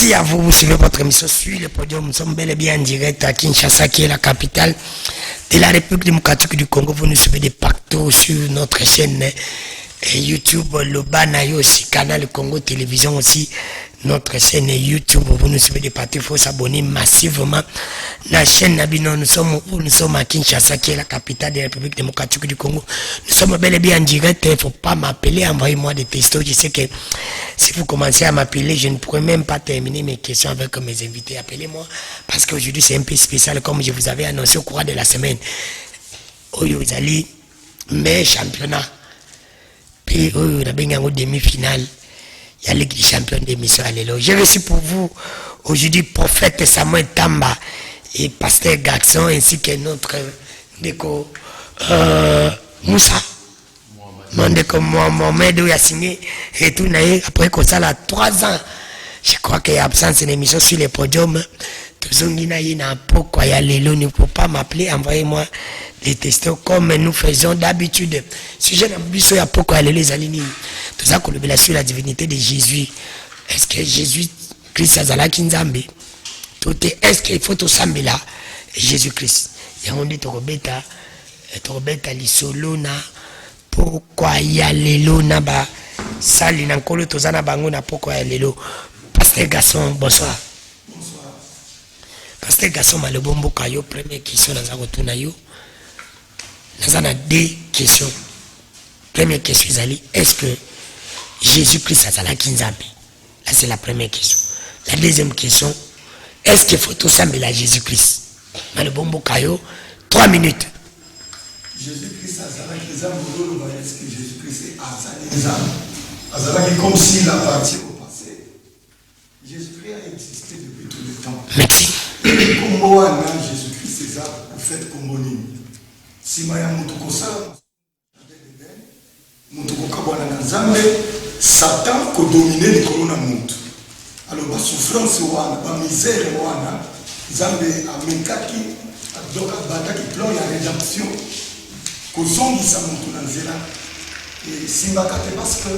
Merci à vous, vous suivez votre émission sur le podium. Nous sommes bel et bien en direct à Kinshasa, qui est la capitale de la République démocratique du Congo. Vous nous suivez de partout sur notre chaîne YouTube, Lobana, aussi Canal Congo Télévision aussi. Notre chaîne YouTube, vous nous suivez de partout, il faut s'abonner massivement. La chaîne Nabino, nous sommes à Kinshasa, qui est la capitale de la République démocratique du Congo. Nous sommes bel et bien en direct, il ne faut pas m'appeler, envoyez-moi des textos. Je sais que si vous commencez à m'appeler, je ne pourrai même pas terminer mes questions avec mes invités. Appelez-moi, parce qu'aujourd'hui c'est un peu spécial, comme je vous avais annoncé au courant de la semaine. Vous allez, mais championnat. Puis, on a bien une demi-finale. Il y a la Ligue des champions d'émission à l'élo. J'ai reçu pour vous aujourd'hui prophète Samuel Tamba et pasteur Garçon ainsi que notre Ndeko Moussa. Ndeko Mohamed où il a signé et tout après qu'on ça là 3 ans. Je crois qu'il y a absence d'émission sur les podiums. Tout pourquoi il y a l'élo, ne faut pas m'appeler, envoyez-moi les textos comme nous faisons d'habitude. Si je n'ai pas à pourquoi les aligner. Tout ça qu'on le sur la divinité de Jésus. Est-ce que Jésus Christ Azala Kinzambe? Tout est, est-ce qu'il faut tout ça là? Jésus Christ. Et on dit Torobeta Lissolona. Pourquoi il y a l'élo naba? Sali nankolo tozana bangona pourquoi il y a l'élo? Pasteur Garçon, bonsoir. Bonsoir. Pasteur Garçon malobombo kayo première question dans un retour na yo. Nous avons 2 questions. Première question, est-ce que Jésus-Christ a la Kinzambe? Là, c'est la première question. La deuxième question, est-ce qu'il faut tout sembler à Jésus-Christ? Dans le bon bocayo, 3 minutes. Jésus-Christ a la Kinzambe, est-ce que Jésus-Christ a la Kinzambe? Comme s'il appartient au passé. Jésus-Christ a existé depuis tout le temps. Merci. Comme moi, Jésus-Christ, c'est ça, le fait qu'on monime. Si maya mutuko sala mutuko kabwana na nzambe Satan ko dominer les colonnes mutu. Alors ba souffrance wana ba misère wana nzambe amekaki donc bataki plan ya rédemption ko zongisa mutu na nzela et simbaka te parce que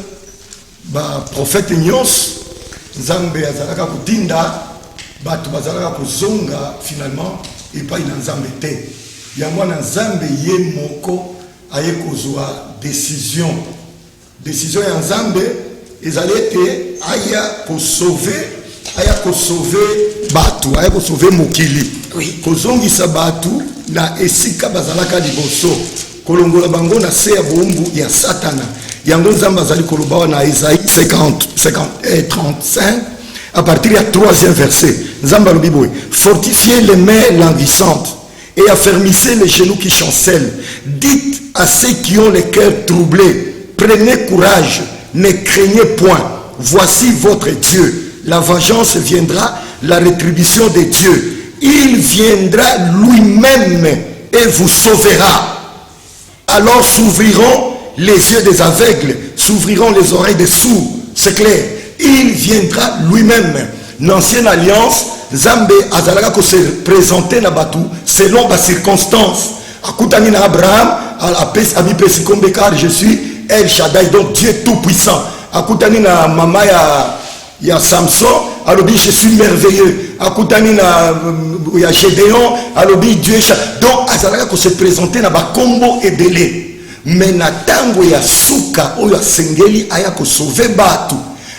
ba prophète nyos nzambe azalaka kutinda batu bazalaka kozonga finalement et pas ina nzambe te. Yango na nzambe ye moko aye kozwa décision ya nzambe ezali ete aya ko sauver batu, aya ko sauver mokili, kozongisa batu na esika bazalaka liboso, kolongola bango na se ya bombu ya satana. Yango nzambe azali koloba na Isaïe 35 à partir du 3e verset. Nzambe alobi boye, fortifiez les mains languissantes et affermissez les genoux qui chancellent. Dites à ceux qui ont les cœurs troublés, prenez courage, ne craignez point. Voici votre Dieu. La vengeance viendra, la rétribution de Dieu. Il viendra lui-même et vous sauvera. Alors s'ouvriront les yeux des aveugles, s'ouvriront les oreilles des sourds. C'est clair. Il viendra lui-même. L'ancienne alliance, Zambé azalaka ko se présenter na batu selon les circonstances. Akutani na Abraham, ami pesikombe car je suis El Shaddai, donc Dieu tout puissant. Akutani na mama ya Samson, alobi je suis merveilleux. Akutani na ya Gédéon, alobi Dieu. Donc azalaka ko se présenter na ba kombo ebele. Mais na tango ya suka oyo sengeli aya ko sauver batu.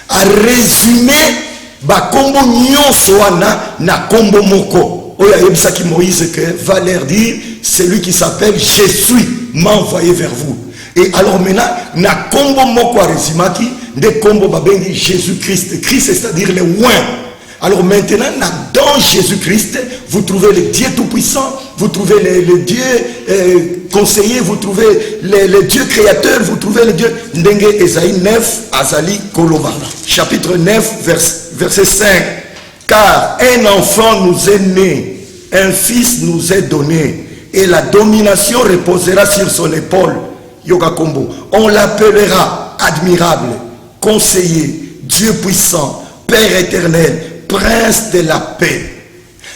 A résumer ba kombo nyonso wana na kombo moko oya yebisaki Moïse que va leur dire celui qui s'appelle Jésus m'a envoyé vers vous. Et alors maintenant na kombo moko aresimaki de kombo babengi Jésus-Christ, Christ c'est-à-dire le oint. Alors maintenant dans Jésus-Christ vous trouvez le Dieu tout-puissant, vous trouvez le Dieu conseiller, vous trouvez le Dieu créateur, vous trouvez le Dieu ndenge Esaïe 9 azali koloba chapitre 9 verset 5. Car un enfant nous est né, un fils nous est donné, et la domination reposera sur son épaule. Yoga Kombo. On l'appellera admirable, conseiller, Dieu puissant, Père éternel, Prince de la paix.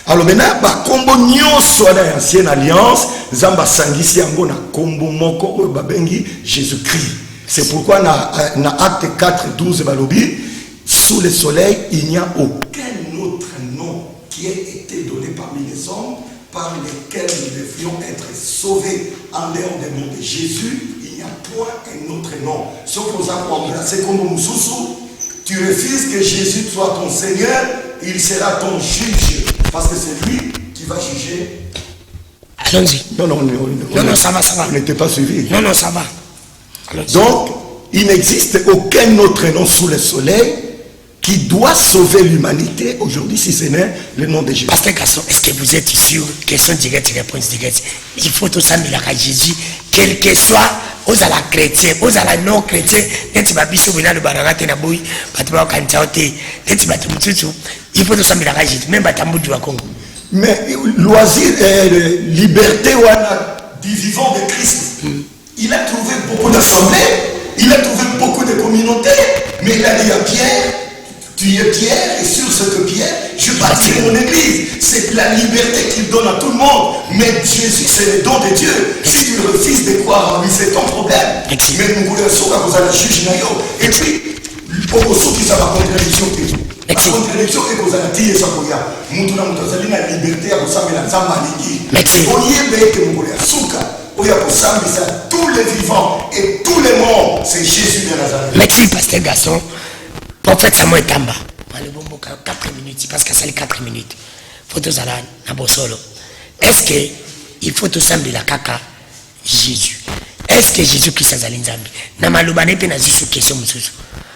Alors maintenant, ba kombo nyonso na ancienne alliance, Zamba sangisi yango na kombo moko oyo babengi Jésus-Christ. C'est pourquoi na acte 4:12 balobi, sous le soleil il n'y a aucun qui a été donné parmi les hommes, par lesquels nous devions être sauvés en dehors du nom de Jésus. Il n'y a point un autre nom. Ce qu'on a remplacé comme Moussoussou, tu refuses que Jésus soit ton Seigneur, il sera ton juge. Parce que c'est lui qui va juger. Allons-y. Non, ça va. On n'était pas suivi. Non, ça va. Donc, il n'existe aucun autre nom sous le soleil qui doit sauver l'humanité aujourd'hui, si ce n'est le nom de Jésus. Pasteur Gaston, est-ce que vous êtes sûr? Question directe, réponse directe. Il faut tout ça, mais à Jésus, quel que soit, aux à la chrétien, aux à la non chrétien, il faut tout ça, mais à Jésus, même à Tambou du Congo. Mais loisir, liberté, du vivant de Christ, il a trouvé beaucoup d'assemblées, il a trouvé beaucoup de communautés, mais il a dit à Pierre, tu es Pierre, et sur cette pierre, je bâtirai mon église. C'est la liberté qu'il donne à tout le monde. Mais Jésus, c'est le don de Dieu. Si tu refuses de croire en lui, c'est ton problème. Mais nous voulons savoir que vous allez juger. Et puis, pour ceux qui savent la contradiction, la contradiction est que vous allez dire ça pour y avoir. Nous avons la liberté à vous savoir la Zambaligi. Au lieu que vous voulez souka, vous allez savoir tous les vivants et tous les morts, c'est Jésus de Nazareth. Merci, Pasteur Gaston. Prophète Samuel Tamba. 4 minutes, parce que ça les 4 minutes. Faut tout ça là, Nabosolo. Est-ce que il faut tout ça la caca Jésus? Est-ce que Jésus Christ a l'inzambi? Namalubane pe na juste question mususu.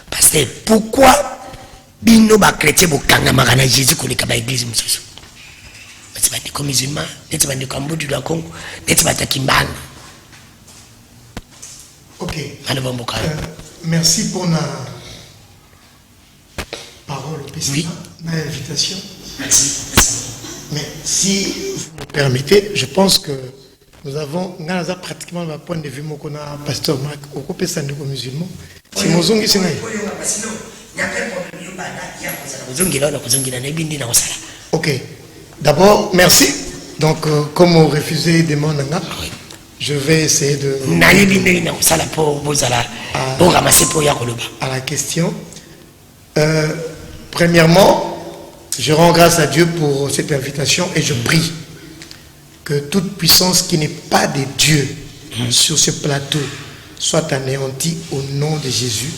Parce que pourquoi bino ba chrétien bo kanga magana Jésus ko le kaba église mususu? Parce que comme musulman, neti bandi ko mbudu la Congo, neti batakimbana. OK. Merci pour la parole au président, l'invitation. Merci. Mais si vous me permettez, je pense que nous avons pratiquement le point de vue mon pasteur Marc au groupe syndicat musulman. Si Mozongi c'est OK. D'abord, merci. Donc, comme vous refusez des demandes, je vais essayer de à la question. Premièrement, je rends grâce à Dieu pour cette invitation et je prie que toute puissance qui n'est pas de Dieu sur ce plateau soit anéantie au nom de Jésus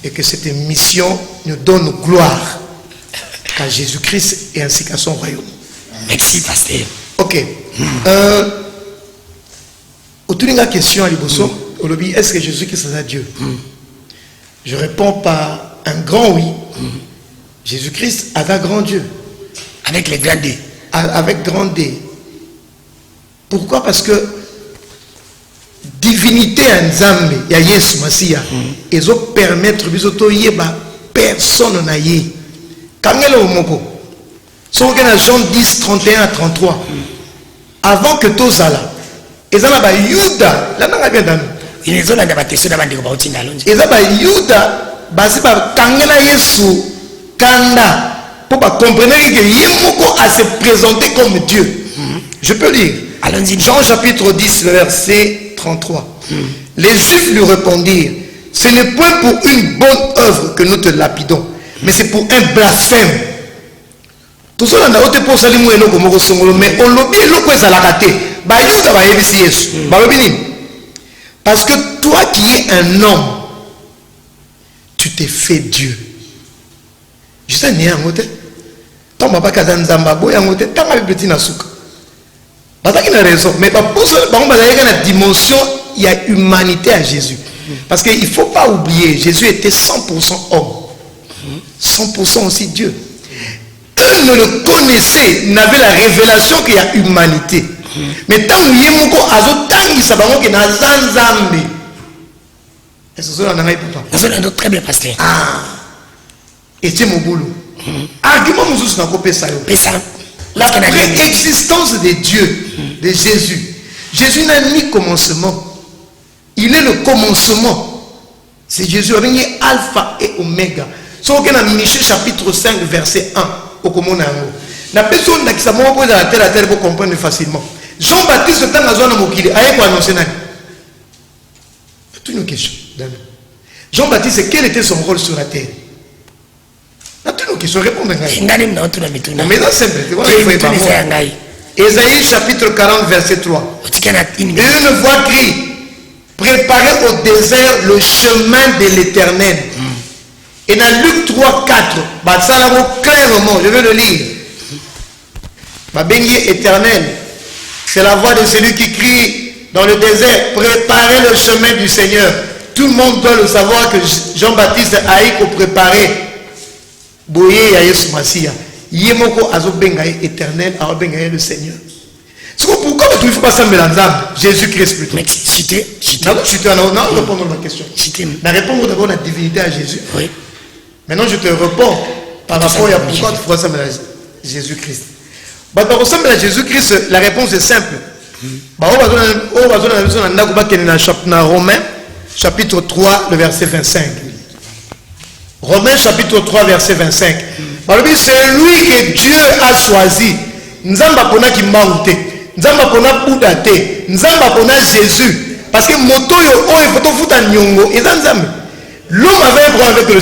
et que cette mission nous donne gloire qu'à Jésus-Christ et ainsi qu'à son royaume. Merci, pasteur. OK. Autour de la question à Liboso, est-ce que Jésus-Christ est Dieu? Je réponds par un grand oui. Jésus-Christ est un grand Dieu. Avec les grands D. Avec grand D. Pourquoi? Parce que divinité en Zambé, il y a Yesu Masia. Et ça permettre bisoto yeba personne na yé. Kangelo moko. Son dans Jean 10 31 à 33. Avant que Tozala, ezala ba Yuda, la nanga bien dans. Il est là ba teso da bandi ko ba utinda lonje. Ezala ba Yuda, basi ba kangela Yesu. Kanda, pour comprendre que Yemoko a se présenté comme Dieu. Je peux lire. Jean chapitre 10, verset 33. Les Juifs lui répondirent, ce n'est point pour une bonne œuvre que nous te lapidons, mais c'est pour un blasphème. Tout ça, mais on l'a parce que toi qui es un homme, tu t'es fait Dieu. Je sais ni un côté. Tant papa Kazanzamba boy un côté. Tant ma petit nasuka. Parce qu'il a raison. Mais pas pour ça. Par contre, il y a la dimension. Il y a humanité à Jésus. Parce qu'il ne faut pas oublier. Jésus était 100% homme. 100% aussi Dieu. Eux ne le connaissaient. N'avaient la révélation qu'il y a humanité. Mais tant que Yemoko azo tangi sabango que na zanzambe. Est-ce que ça n'a pas? Ça n'a très bien pasteur. Ah. Et c'est mon boulot. Argument nous avons coupé ça. La préexistence de Dieu, de Jésus. Jésus n'a ni commencement. Il est le commencement. C'est Jésus. Il est alpha et oméga. Si on a Michée chapitre 5 verset 1 au commandement. La personne qui s'est posé à la terre pour comprendre facilement. Jean-Baptiste est un azouan mokili. Aïe quoi annoncer n'a. Toute une question. Jean-Baptiste, quel était son rôle sur la terre? question, répondre. Ngani mna watu na mituna. Mais c'est simple. Ésaïe chapitre 40, verset 3. Une voix crie, préparez au désert le chemin de l'Éternel. Et dans Luc 3, 4, clairement, je vais le lire. Ma bénier éternel, c'est la voix de celui qui crie dans le désert, préparez le chemin du Seigneur. Tout le monde doit le savoir que Jean-Baptiste a eu pour préparer Boye ya Yesu Masia. Yemoko azobenga éternel, azobenga le Seigneur. Pourquoi tu ne fais pas ça Jésus-Christ plutôt? Mais cité. Non, répondre à ma question. La répondre d'abord à la divinité à Jésus. Oui. Maintenant, je te réponds par rapport à pourquoi tu feras ça à Jésus-Christ. Par rapport à Jésus-Christ, la réponse est simple. Romains, chapitre 3, le verset 25. Romains, chapitre 3, verset 25. C'est lui que Dieu a choisi. Nzamba pona ki maouté. Nzamba pona Bouddhaté. Nzamba pona Jésus. Parce que motoyo o e poto futa nyongo. L'homme avait un problème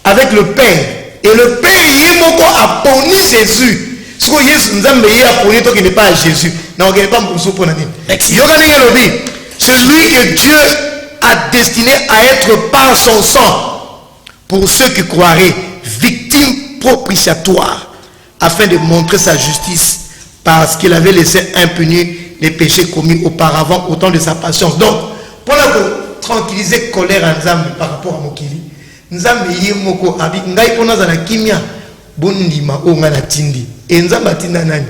avec le Père. Et le Père yemoko a poni Jésus. Ce que Jésus Nzamba y a poni toi qui n'est pas à Jésus. Non, qui n'est pas Moussou Ponani. Celui que Dieu a destiné à être par son sang pour ceux qui croiraient, victime propitiatoire, afin de montrer sa justice, parce qu'il avait laissé impunis les péchés commis auparavant au temps de sa patience. Donc, pour tranquilliser la colère à Nzambe par rapport à Mokili, Nzambe yemoko abi ngai pona za na kimia bondima o ngana tindi. Et Nzambe atinda nani?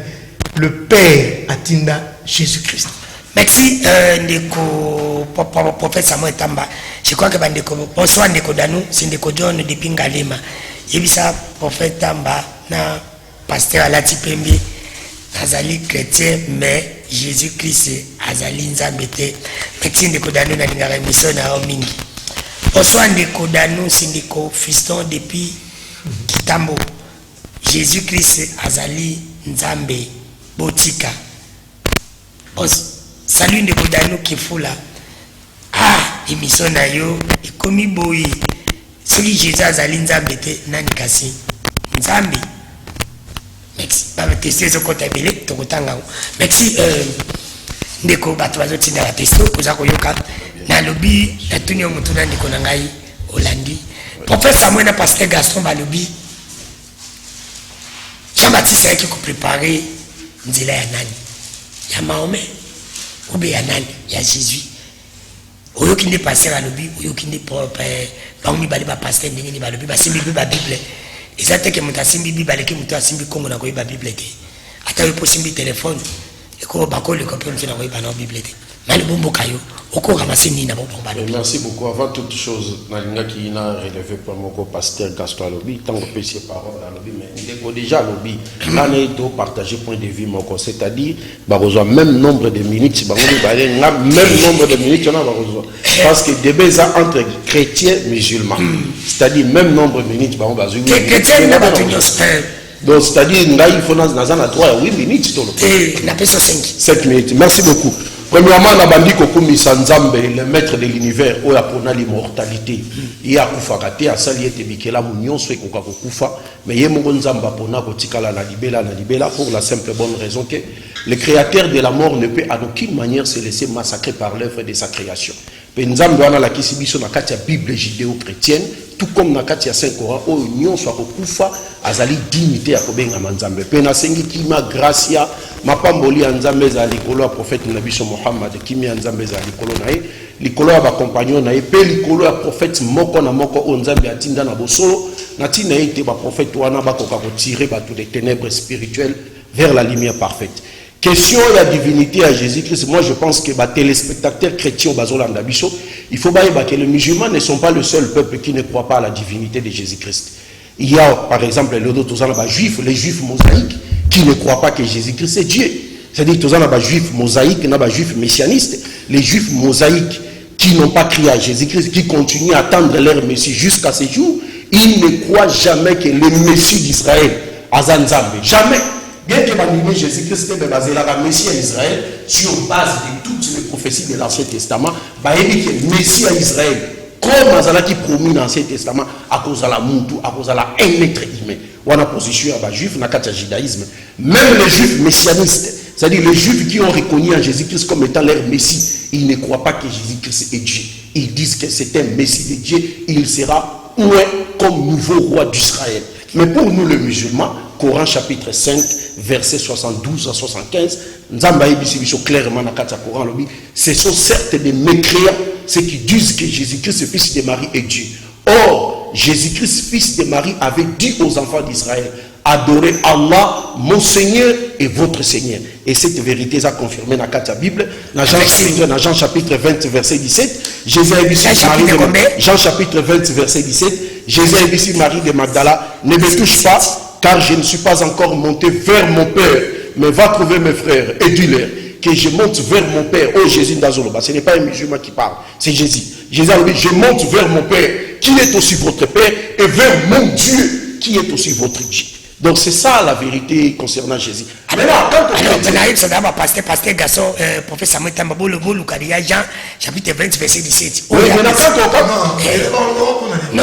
Le Père atinda Jésus-Christ. Merci ndeko prophète Samuel Tamba. Je crois que bandeko bonsoir ndeko Danou, c'est ndeko John depuis Ngalema. Yebisa prophète Tamba na pasteur Alati Pembe azali chrétien mais Jésus-Christ azali nzambe te. Merci ndeko Danou na lingara mission na mingi. Bonsoir ndeko Danou, c'est ndeko fiston depuis Kitambo. Jésus-Christ azali nzambe botika. Salut ndeko Danou Kifula. Émission na yo ekomi boyi. Soki Jésus azali nzambe te nani kasi nzambe. Merci. Ba tester zo kota belé to kotanga. Merci ndeko bato bazotinda la testo koza koyoka na lobi na tuni omutu na ndeko na ngai Olandi. Professeur Samuel na pasteur Gaston balobi. Jean-Baptiste a qui préparer nzela ya nani? Ya Mahomet. Ou bien ya nani? Ya Jésus. Oyo qui n'est pas pasteur à l'obi, oyo qui n'est pas parmi les pasteur ndenge ni balobi, basimbi ba Bible. Et ça te que muta simbi Bible que muta simbi Kongo na ko ba Bible te. Ata yo simbi téléphone et ko ba ko le copier na ko ba na Bible te. Mali bombo kayo, oko ramasser ni na bombo balobi. Merci beaucoup. Avant toute chose, nalinga qui n'a relevé pour mon pasteur Gaston Alobi, tant que péché parole à l'obi, mais il déjà l'obi. Là, on partager point de vue mon c'est-à-dire, bah même nombre de minutes, bah même nombre de minutes, on a parce que des baises entre chrétiens et musulmans, c'est-à-dire même nombre de minutes, bah on va jouer. Chrétiens n'a pas tenu. Donc c'est-à-dire là il faut dans un 3 8 minutes tout le. Et la personne 5 minutes. Merci beaucoup. Premièrement, la bandi kokumi Sanzambe, le maître de l'univers, où il a pour l'immortalité. Il a kufakate, a sali ete bikela munyon soit koka kufa, mais il y a mon Nzamba pona kotikala na libela pour la simple bonne raison que le créateur de la mort ne peut à aucune manière se laisser massacrer par l'œuvre de sa création. Nzambe wana la kisibiso na kati ya Bible judéo-chrétienne, tout comme na kati ya Saint-Coran, où union soit kufa azali dignité ya kobenga Nzambe. Pe na sengi kima gracia mapamboli ya Nzambe za likolo ya prophète Nabiso Muhammad kimi ya Nzambe za likolo na ye, likolo ya ba compagnon na ye, pe likolo ya prophète moko na moko o Nzambe atinda na bosolo, na tina ete ba prophète wana ba koka ko tirer ba tous les ténèbres spirituelles vers la lumière parfaite. Question de la divinité à Jésus-Christ, moi je pense que les téléspectateurs chrétiens il faut que les musulmans ne sont pas le seul peuple qui ne croit pas à la divinité de Jésus-Christ. Il y a par exemple les juifs mosaïques qui ne croient pas que Jésus-Christ est Dieu. C'est-à-dire que les juifs mosaïques, les juifs messianistes, les juifs mosaïques qui n'ont pas crié à Jésus-Christ, qui continuent à attendre leur Messie jusqu'à ce jour, ils ne croient jamais que le Messie d'Israël a Zanzambe. Jamais. Bien que Jésus-Christ est basé là, le Messie à Israël, sur base de toutes les prophéties de l'Ancien Testament, le Messie à Israël, comme azala qui promis dans l'Ancien Testament à cause de la muntu, à cause de la un être humain. On a position à juif, on a qu'à judaïsme. Même les juifs messianistes, c'est-à-dire les juifs qui ont reconnu en Jésus-Christ comme étant leur messie, ils ne croient pas que Jésus-Christ est Dieu. Ils disent que c'est un messie de Dieu, il sera comme nouveau roi d'Israël. Mais pour nous les musulmans, Coran chapitre 5, verset 72 à 75, clairement dans le Coran, ce sont certes des mécréants, ceux qui disent que Jésus-Christ, fils de Marie, est Dieu. Or, Jésus-Christ, fils de Marie, avait dit aux enfants d'Israël, adorez Allah, mon Seigneur et votre Seigneur. Et cette vérité est confirmée dans la Bible, dans Jean chapitre 20, verset 17. Jean chapitre 20, verset 17. Jésus a dit Marie de Magdala, ne me touche pas, car je ne suis pas encore monté vers mon Père, mais va trouver mes frères et dis-leur que je monte vers mon Père. Oh Jésus Ndazoloba, ce n'est pas un musulman qui parle, c'est Jésus. Jésus a dit, je monte vers mon Père, qui est aussi votre Père, et vers mon Dieu, qui est aussi votre Dieu. Donc c'est ça la vérité concernant Jésus. Alors, pasteur garçon, professeur Samuel Tambabo, le beau Lucas, Jean, chapitre 20, verset 17. Oui, mais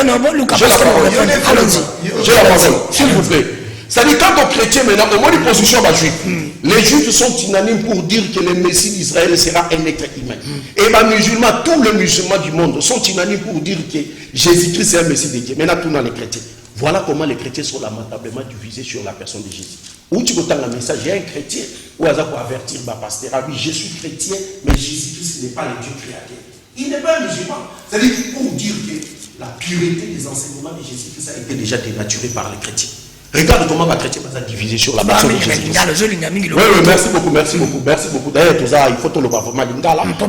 non, bon, Lucas, allons-y. J'ai la parole, s'il vous plaît. C'est-à-dire, quand on chrétien maintenant, au moins une position à juif, les juifs sont unanimes pour dire que le Messie d'Israël sera un être humain. Et les musulmans, tous les musulmans du monde sont unanimes pour dire que Jésus-Christ est un Messie de Dieu. Maintenant, tous les chrétiens. Voilà comment les chrétiens sont lamentablement divisés sur la personne de Jésus. Où tu entends le message, il y a un chrétien, où il pour avertir ma pasteur, oui, je suis chrétien, mais Jésus-Christ n'est pas le Dieu créateur. Il n'est pas un musulman. C'est-à-dire pour dire que la pureté des enseignements de Jésus-Christ a été déjà dénaturée par les chrétiens. Regarde comment ma chrétien va diviser sur la personne de Jésus-Christ. Oui, merci beaucoup, merci beaucoup, merci beaucoup. D'ailleurs, tout ça, il faut tout le voir vraiment lingala. Merci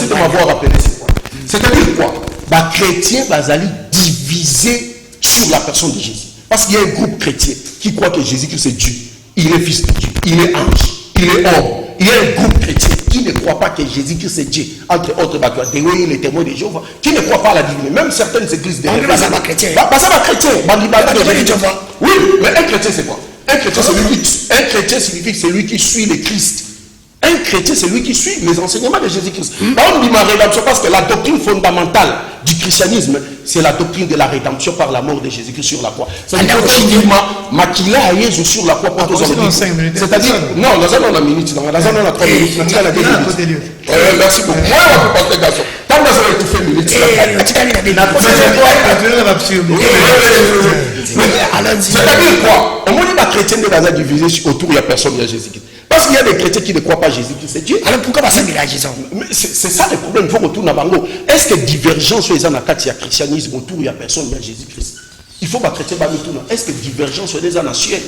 de m'avoir rappelé c'est quoi. C'est-à-dire quoi? Les chrétiens sont divisés sur la personne de Jésus. Parce qu'il y a un groupe chrétien qui croit que Jésus-Christ est Dieu. Il est fils de Dieu, il est ange, il est homme. Il y a un groupe chrétien qui ne croit pas que Jésus-Christ est Dieu. Entre autres, les témoins de Jéhovah, qui ne croient pas à la divinité. Même certaines églises de ça va chrétien. Oui, mais un chrétien c'est quoi? Un chrétien signifie celui qui suit le Christ. Un chrétien, c'est lui qui suit les enseignements de Jésus-Christ. On dit ma rédemption parce que la doctrine fondamentale du christianisme, c'est la doctrine de la rédemption par la mort de Jésus-Christ sur la croix. C'est-à-dire sur la croix pour tous les c'est-à-dire, non, dans un an, la minute, dans un an, la 3 minutes, dans un an, la 2 minutes. Merci beaucoup. Moi, on peut pas faire garçon. Tant que ça va être fait minutes. C'est-à-dire quoi? On dit ma chrétienne de la divisée autour de la personne de Jésus-Christ. Parce qu'il y a des chrétiens qui ne croient pas Jésus-Christ, c'est Dieu. Alors pourquoi pas ça Jésus? C'est ça le problème, il faut retourner à Bango. Est-ce que divergence soit dans le christianisme autour de la personne de Jésus-Christ? Il faut que les chrétiens soient. Est-ce que divergence soit dans le ciel?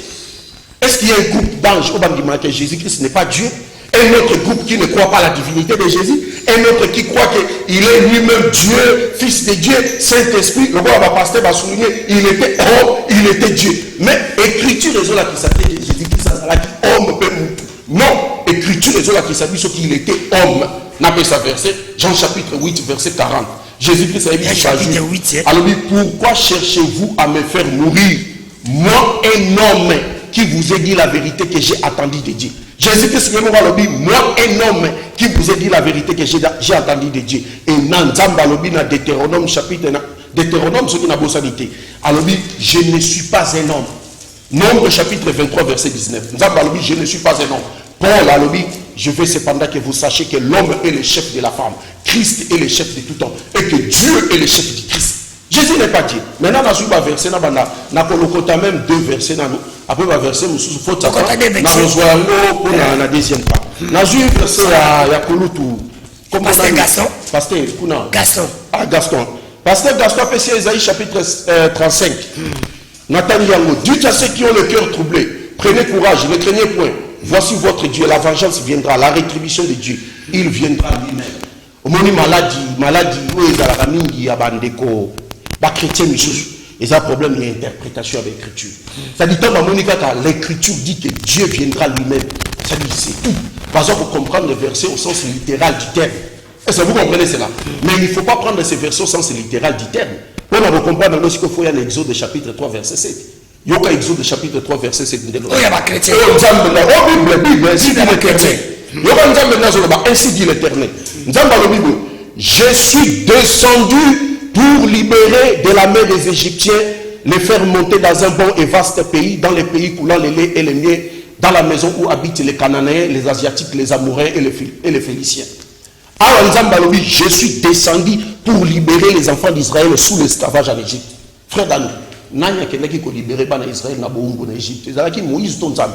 Est-ce qu'il y a un groupe d'anges au Bangima que Jésus-Christ n'est pas Dieu? Un autre groupe qui ne croit pas à la divinité de Jésus? Un autre qui croit qu'il est lui-même Dieu, fils de Dieu, Saint-Esprit? Le roi pasteur va souligner, il était homme, il était Dieu. Mais écriture est là qui s'appelle Jésus-Christ, homme peut mourir. Non, écriture est là qui s'appelle qu'il était homme. N'a pas sa verset, Jean chapitre 8, verset 40. Jésus-Christ a dit, alors pourquoi cherchez-vous à me faire mourir? Moi, un homme qui vous ai dit la vérité que j'ai attendue de Dieu. Jésus-Christ, moi, un homme qui vous ai dit la vérité que j'ai attendue de Dieu. Et dans Deutéronome chapitre, Deutéronome, ce qui n'a pas sanité. Alors, je ne suis pas un homme. Nombre chapitre 23, verset 19. Je ne suis pas un homme. Paul a dit, je veux cependant que vous sachiez que l'homme est le chef de la femme. Christ est le chef de tout homme. Et que Dieu est le chef du Christ. Jésus n'est pas Dieu. Maintenant, on a un verset, on a même 2 versets. Après, on a un verset, on a la deuxième part. On a un verset, il y a Kolutu. Pasteur Gaston. Pasteur Gaston. Ah, Gaston. Pasteur Gaston, c'est Isaïe chapitre 35. Nathanaël, dites à ceux qui ont le cœur troublé, prenez courage, ne craignez point. Voici votre Dieu, la vengeance viendra, la rétribution de Dieu, il viendra lui-même. Au moment maladie, où est la famille, il y a bandeko, les chrétiens, ils ont un problème d'interprétation avec l'écriture. C'est-à-dire, quand l'écriture dit que Dieu viendra lui-même, ça dit c'est tout. Par exemple, pour comprendre le verset au sens littéral du terme. Est-ce que vous comprenez cela? Mais il ne faut pas prendre ces versets au sens littéral du terme. On va comprendre dans ce qu'il faut y aller Exode chapitre 3 verset 7. Il y a Exode chapitre 3 verset 7. Il y a un chrétien. Oh, Bible, Ainsi dit l'Éternel. Je suis descendu pour libérer de la main des Égyptiens, les faire monter dans un bon et vaste pays, dans les pays coulant les laits et les miels, dans la maison où habitent les Cananéens, les Asiatiques, les Amoréens et les Phéniciens. Alors je suis descendu pour libérer les enfants d'Israël sous l'esclavage en Égypte. Frère Dani, Nanya Kenaki ko libérer bana Israël na boumbo en Égypte. C'est-à-dire Moïse Tonzam.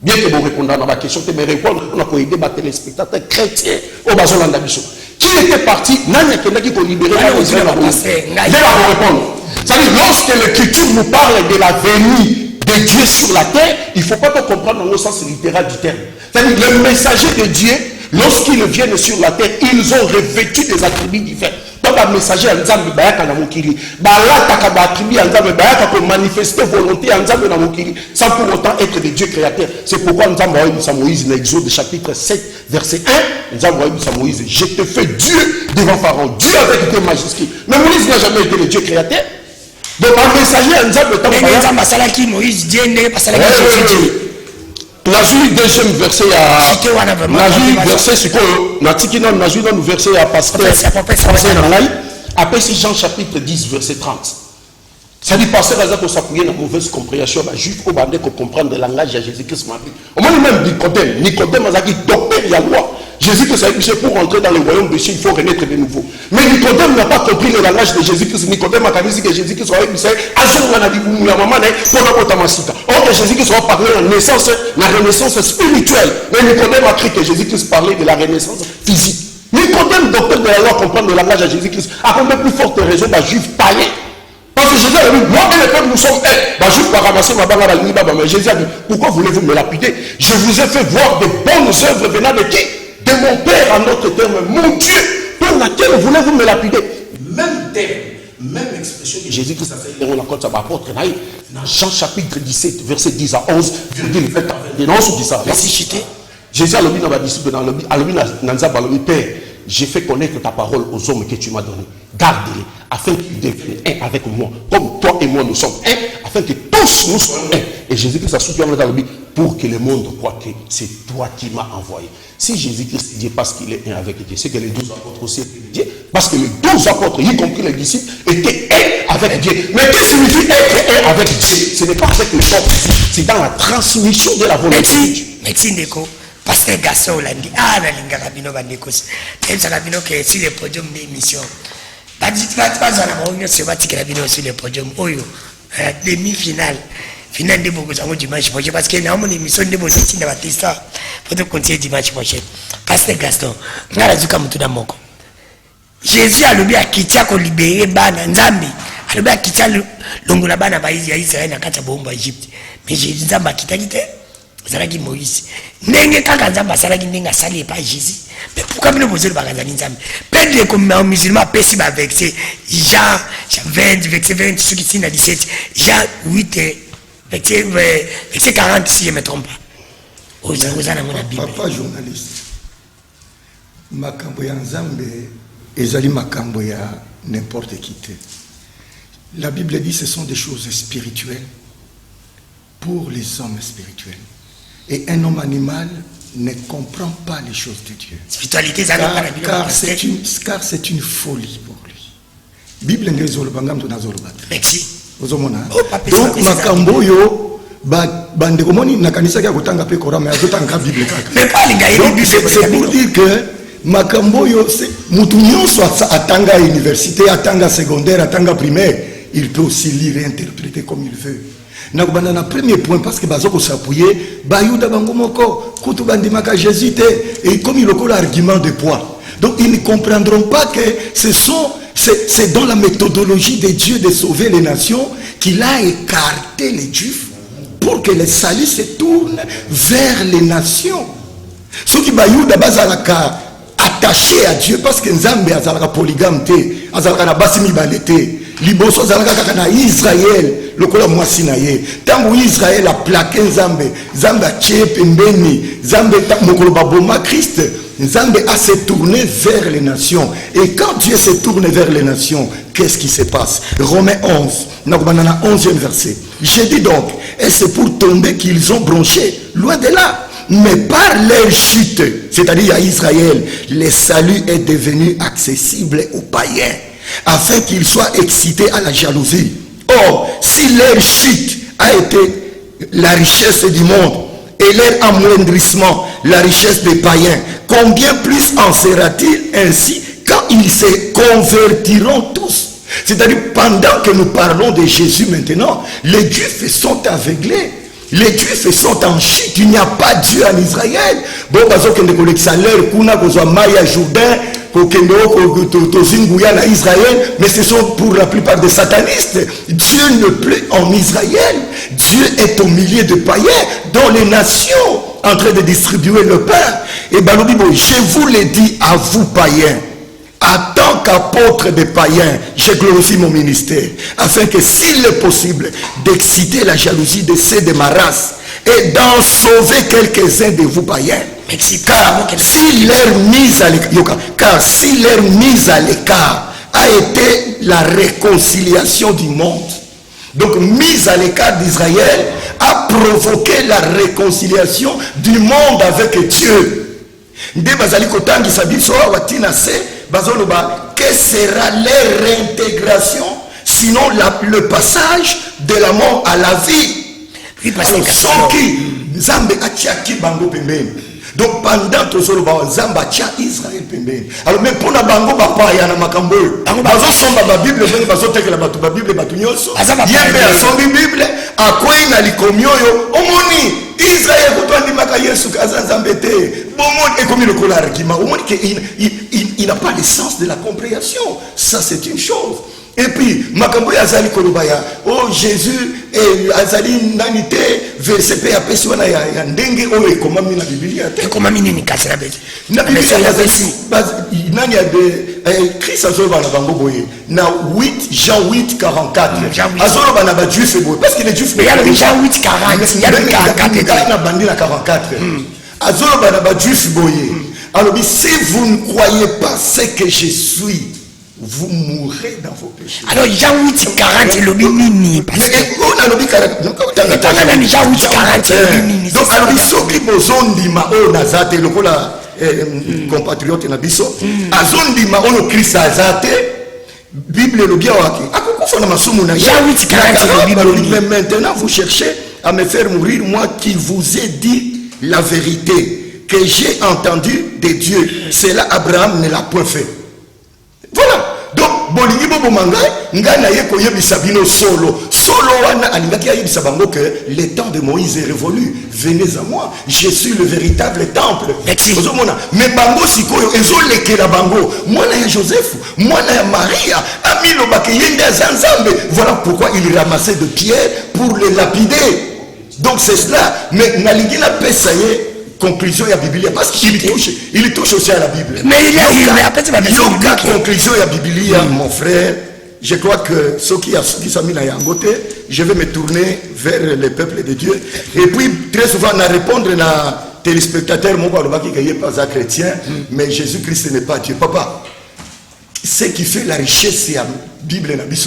Bien que vous répondiez à ma question, mais répondre pour aider les téléspectateurs chrétiens au Bazolanda Bichon. Qui était parti, Nanya Kenaki ko libérer bana Israël na boumbo. Je vais vous répondre. C'est-à-dire lorsque l'Écriture nous parle de la venue de Dieu sur la terre, il ne faut pas comprendre dans le sens littéral du terme. C'est-à-dire le messager de Dieu, lorsqu'ils viennent sur la terre, ils ont revêtu des attributs divers. Donc, le messager en Nzambe bayaka na mokili, balataka ba attributs en Nzambe bayaka pour manifester volonté en Nzambe na mokili, sans pour autant être des dieux créateurs. C'est pourquoi Nzambe a dit à Moïse dans Exode chapitre 7 verset 1, Nzambe a dit à Moïse, je te fais Dieu devant Pharaon, Dieu avec tes majuscules. Mais Moïse n'a jamais été le Dieu créateur. Donc un messager en Nzambe est Moïse Dieu n'est pas la juge deuxième verset à la juge verset c'est quoi natikina na juge nous verset à pasteur après si Jean chapitre 10 verset 30 ça dit pasteur Azako s'appuyer dans mauvaise compréhension la juge au bandé qu'on comprendre le langage de Jésus-Christ Marie au moins même Nicodème Azaki docteur il y a loi Jésus-Christ c'est pour entrer dans le royaume de Dieu il faut renaître de nouveau mais Nicodème n'a pas compris le langage de Jésus-Christ. Nicodème a dit que Jésus-Christ a dit la maman or que Jésus-Christ va parler de la renaissance spirituelle mais Nicodème a cru que Jésus-Christ parlait de la renaissance physique. Nicodème docteur de la loi comprendre le langage de Jésus-Christ a combien plus forte raison d'un juif païen. Parce que Jésus a dit, moi et le peuple, nous sommes un. Bah, juste pour ramasser ma balle à la ligne, mais Jésus a dit, pourquoi voulez-vous me lapider? Je vous ai fait voir de bonnes œuvres venant de qui? De mon Père en notre terme, mon Dieu, pour laquelle voulez-vous me lapider? Même terme, même expression de Jésus-Christ a fait, on accorde ça, apôtre, dans Jean chapitre 17, verset 10 à 11, virgule 20 à 21, on se dit ça. Jésus a dit dans ma disciple, dans le Père, j'ai fait connaître ta parole aux hommes que tu m'as donné. Garde-les, afin qu'ils deviennent un avec moi. Comme toi et moi, nous sommes un, afin que tous nous soyons un. Et Jésus-Christ a soutenu dans le but pour que le monde croit que c'est toi qui m'as envoyé. Si Jésus-Christ dit parce qu'il est un avec Dieu, c'est que les 12 apôtres aussi étaient Dieu. Parce que les 12 apôtres, y compris les disciples, étaient un avec Dieu. Mais qu'est-ce que signifie être un avec Dieu? Ce n'est pas avec le corps, c'est dans la transmission de la volonté de Dieu. Merci Ndeko. Pasteur Gaston Olandi, na linga kabino bandekos. Tenzala kabino que sur le podium d'émission. Pas à la réunion c'est pas kabino sur le podium. Oyo, demi-finale. Finale de beaucoup de dimanche prochain parce que nous avons une émission de beaucoup de Batista pour te continuer dimanche prochain. Pasteur Gaston, nous avons dit que nous Jésus a l'objet à quitter pour libérer Bana Nzambi. A l'objet à quitter l'ongola Bana Baïs Israël na kata bomba Égypte. Mais Jésus Nzamba quitte. Zalaki Moïse. Nenge kaka Nzamba salaki ndenga sali pas Jésus. Mais pourquoi nous poser le bagage Nzambi? Peut-être comme un musulman pesi ba vexé. Jean 20 verset 20 ce qui signe à 17. Jean 8 verset 40 si je ne me trompe pas. Papa journaliste. Makambo ya Nzambe ezali makambo ya n'importe qui. La Bible dit que ce sont des choses spirituelles pour les hommes spirituels. Et un homme animal ne comprend pas les choses de Dieu. Spiritualité, car c'est une folie pour lui. Bible n'est pas merci. Donc, makambo yo bandekomoni na kanisa ya kotanga pe Coran mais azotanga Bible kaka. C'est pour dire que makambo yo mutu nyonso atanga université, atanga secondaire, atanga primaire, il peut aussi lire et interpréter comme il veut. Na kubanda na premier point parce que bazoko s'appuyer bayuda bango moko kutu bandimaka Jésus et comme il a l'argument de poids. Donc ils ne comprendront pas que c'est dans la méthodologie de Dieu de sauver les nations qu'il a écarté les Juifs pour que le salut se tourne vers les nations. Ceux qui bayuda bazalaka attaché à Dieu parce que Nzambe azalaka polygame te, azalaka na basi mibale te. Liboso azalaka kaka na Israël lokola mwasi na ye. Tango Israël a plaqué Nzambe, Nzambe a tché pembeni, Nzambe mokolo baboma Christ, Nzambe a se tourné vers les nations. Et quand Dieu se tourne vers les nations, qu'est-ce qui se passe? Romains 11, nakobanana 11e verset. J'ai dit donc, et c'est pour tomber qu'ils ont bronché. Loin de là. mais par leur chute, c'est-à-dire à Israël, le salut est devenu accessible aux païens, afin qu'ils soient excités à la jalousie. Or, si leur chute a été la richesse du monde, et leur amoindrissement, la richesse des païens, combien plus en sera-t-il ainsi quand ils se convertiront tous? C'est-à-dire, pendant que nous parlons de Jésus maintenant, les Juifs sont aveuglés. Les Juifs sont en chute. Il n'y a pas Dieu en Israël. Bon, parce que les salaires, Maya Jourdain, Israël, mais ce sont pour la plupart des satanistes. Dieu ne plaît en Israël. Dieu est au milieu de païens, dans les nations, en train de distribuer le pain. Et Balobibo, je vous l'ai dit à vous païens, en tant qu'apôtre des païens, je glorifie mon ministère, afin que s'il est possible d'exciter la jalousie de ceux de ma race et d'en sauver quelques-uns de vous païens. Car si leur mise à l'écart a été la réconciliation du monde, donc mise à l'écart d'Israël a provoqué la réconciliation du monde avec Dieu. Que sera leur réintégration, sinon le passage de la mort à la vie? Oui, parce que donc pendant tout ce Zamba tient Israël pembeni. Alors mais pour la bango papa ya na makambo. Bazo somba ba Bible bene bazo tekela batu ba Bible batu nyonso. Yembe asombi Bible akwei na likomyoyo omoni Israël kotwandi maka Yesu kaza Zambete. Bomoni et comme le collar qui m'a omoni que il n'a pas le sens de la compréhension. Ça c'est une chose. Et puis, Makambo Azali Kolobaya, oh Jésus, Azali Nanite, verset PAP, si on a un dengue, oh, et comment la Bible a comment mini casse la bête? La Bible a de Christ Azoloba na Bango Boye, na 8, Jean 8, 44. Azoloba na ba Juif Boye, parce que les Juifs. Mais il y a le Jean 8, 40, il y a le 44. Il y a le bandi na 44. Azoloba na ba Juif Boye. Alors, si vous ne croyez pas ce que je suis, vous mourrez dans vos péchés. Alors Jean 8, 40 le mini. Parce que on a le 40. Jean 8, 40 le mini. Donc alors soki bozondima o nazate lokola compatriote na biso azondima ono Christ azate Bible le bien waki akukufa na masumu na Jean 8, 40 mais maintenant vous cherchez à me faire mourir, moi qui vous ai dit la vérité que j'ai entendu de Dieu. Cela Abraham ne l'a point fait. Voilà. Donc, bolingi bobo mangai, ngana yeko yebisabino solo. Solo wana alingaki yebisabango que le temps de Moïse est révolu. Venez à moi, je suis le véritable temple. Mais bango sikoyo ezoleke la bango. Mwana ya Joseph, mwana ya Maria, amilo bakeyende zanzambe. Voilà pourquoi il ramassait de pierres pour les lapider. Donc c'est cela. Mais nalingi la pesaye. Conclusion de la Bible, parce qu'il touche aussi à la Bible. Mais il y a conclusion de la Bible, mon frère. Je crois que ceux qui sont mis à Yangote, je vais me tourner vers le peuple de Dieu. Et puis, très souvent, on a répondre à téléspectateurs, mon papa, qui n'est pas un chrétien, mais Jésus-Christ n'est pas Dieu. Papa, ce qui fait la richesse, c'est la Bible et la Bible.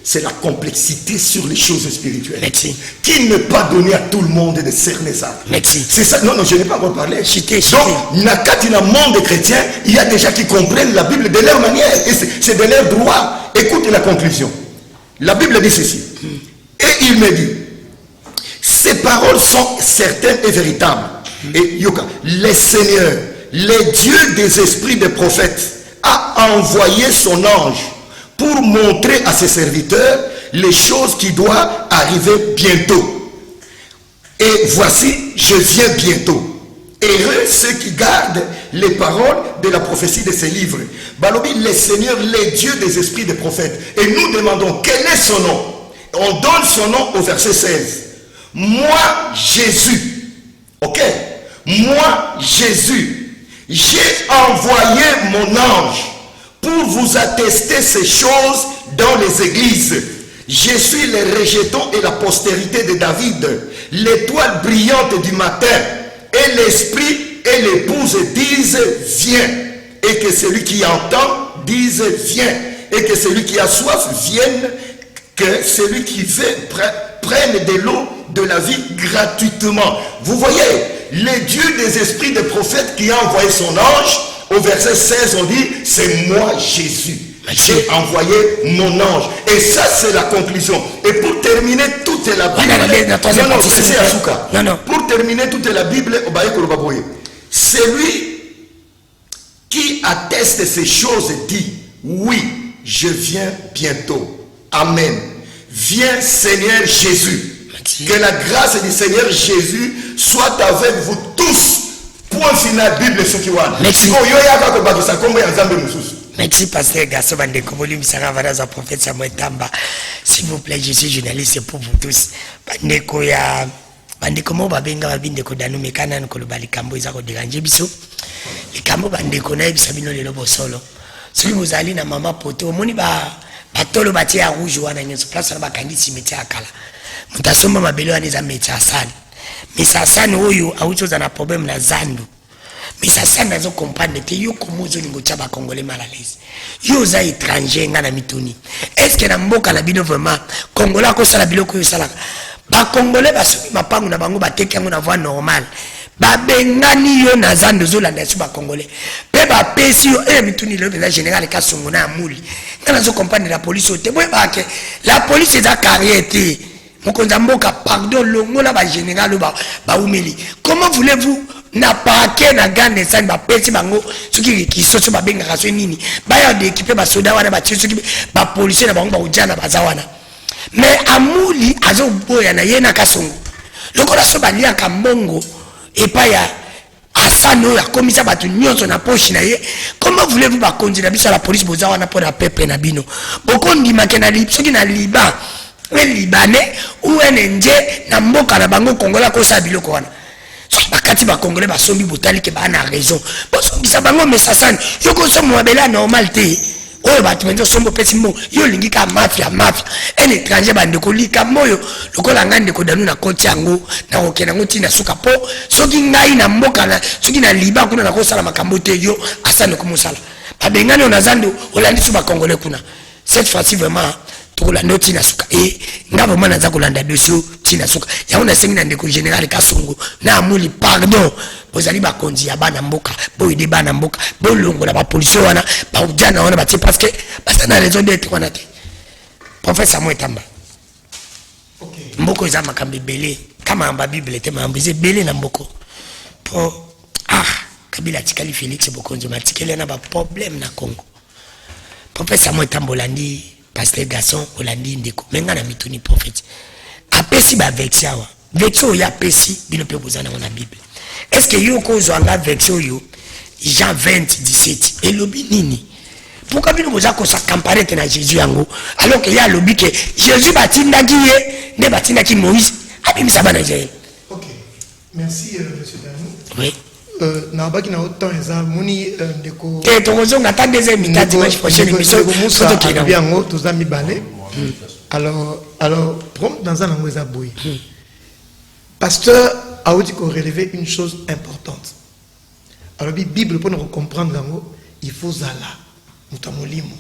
C'est la complexité sur les choses spirituelles. Merci. Qui n'est pas donné à tout le monde de cerner ça. Merci. C'est ça. Non, je n'ai pas encore parlé. Chité. Donc, dans le monde chrétien, il y a des gens qui comprennent la Bible de leur manière. Et c'est de leur droit. Écoutez la conclusion. La Bible dit ceci. Et il me dit, ces paroles sont certaines et véritables. Et Yoka, le Seigneur, le Dieu des esprits des prophètes, a envoyé son ange pour montrer à ses serviteurs les choses qui doivent arriver bientôt. Et voici, je viens bientôt. Heureux ceux qui gardent les paroles de la prophétie de ces livres. Balobi, le Seigneur, le Dieu des esprits des prophètes. Et nous demandons quel est son nom. On donne son nom au verset 16. Moi, Jésus. Ok? Moi, Jésus. J'ai envoyé mon ange pour vous attester ces choses dans les églises. Je suis le rejeton et la postérité de David, l'étoile brillante du matin, et l'esprit et l'épouse disent viens, et que celui qui entend dise viens, et que celui qui a soif vienne, que celui qui veut prenne de l'eau de la vie gratuitement. Vous voyez, le Dieu des esprits des prophètes qui a envoyé son ange. Au verset 16, on dit, c'est moi Jésus. J'ai envoyé mon ange. Et ça, c'est la conclusion. Et pour terminer toute la Bible... Pour terminer toute la Bible, celui qui atteste ces choses dit, oui, je viens bientôt. Amen. Viens Seigneur Jésus. Que la grâce du Seigneur Jésus soit avec vous tous. Point final, Bible ce qui va. Merci. Merci, pasteur Gasson Bandeko, volume Sarah Vadaza, prophète Samuel Tamba. S'il vous plaît, je suis journaliste pour vous tous. Bandeko ya Bandeko mo babenga babindeko danu mekana nkolo balikambo eza ko déranger biso. Likambo bandeko na ebisa bino lelo bosolo. Soki bozali na mama poto omoni batolo batie ya rouge wana nyonso place na bakangi cimetière akala. Mutasomba mabelo wana eza métier asani. Misa asani oyo awuchoza na problème na zandu. Misa asani nazo comprendre te yo komozo lingo tcha ba congolais mal à l'aise. Yo za étranger nga na mituni. Est-ce que na mboka na bino vraiment congolais ko sala biloko yo sala? Ba congolais basomi mapangu na bango bateki yango na voie normale. Ba bengani yo na zandu zolanda su ba congolais. Pe ba pesi yo mituni le président général Kasongo na amuli. Nga nazo comprendre la police te boye ba ke la police eza carrière te. Mokonzamboka pardon longola ba général ba umeli. Comment voulez-vous na paquet na gane sani ba pesi bango soki ki soso ba benga kaso nini ba ya de équiper ba soda wana ba soki ba policier na bango ba ujana ba zawana mais amuli azo boya na yena Kasongo lokola so ba lia kambongo et pas ya asano ya komisa batu nyonso na poche na ye. Comment voulez-vous ba konzina biso la police boza wana pour la pepe na bino bokondi makena li soki na liba un Libanais ou un Indien na mboka na bango Kongola ko sa biloko wana so bakati ba Congolais ba sombi botali ke ba na raison bo so bisa bango mesasani yo ko so mwabela normal te oyo batu menzo sombo pesi mo yo lingi ka mafia un étranger bande ko lika moyo lokola ngande ko danu na koti yango na okena ngoti na suka po soki ngai na mboka na soki na liba kuna na ko sala makambo te yo asane ko musala ba bengani ona zando olandi su ba Congolais kuna cette fois-ci vraiment Tokolanda tina suka ngabo mana za kolanda dossier tina suka ya ona sengi na ndeko général Kasongo na amuli pardon bozali ba konzi ya bana mboka bo ide bana mboka bo longola ba police wana ba ujana wana ba ti parce que basa na raison d'être wana te professeur Samuel Tamba mboko za makambe belé kama amba bible te mambize belé na mboko po Kabila tikali Félix Bokonzo matikele na ba problème na Congo professeur Samuel Tamba landi Pasteur Gasson Olandi ndeko menga na mituni prophète apesi ba vexawa vexo ya pesi bino pe bozana na Bible. Est-ce que yo ko zwanga vexo yo Jean 20:17 elobi nini pourquoi bino boza ko sa comparer na Jésus yango alors que ya lobi que Jésus batindaki ye ne batindaki Moïse abimisa bana Israël. OK, merci monsieur Danou. Oui. Na baki na autant eza moni ndeko tokozonga ta deuxième mi-temps dimanche prochain émission photo qui est bien haut tous amis balé. Alors prompt dans un eza boy. Pasteur a dit qu'on relevait une chose importante. Alors Bible pour nous comprendre gango il faut zala mutamolimo.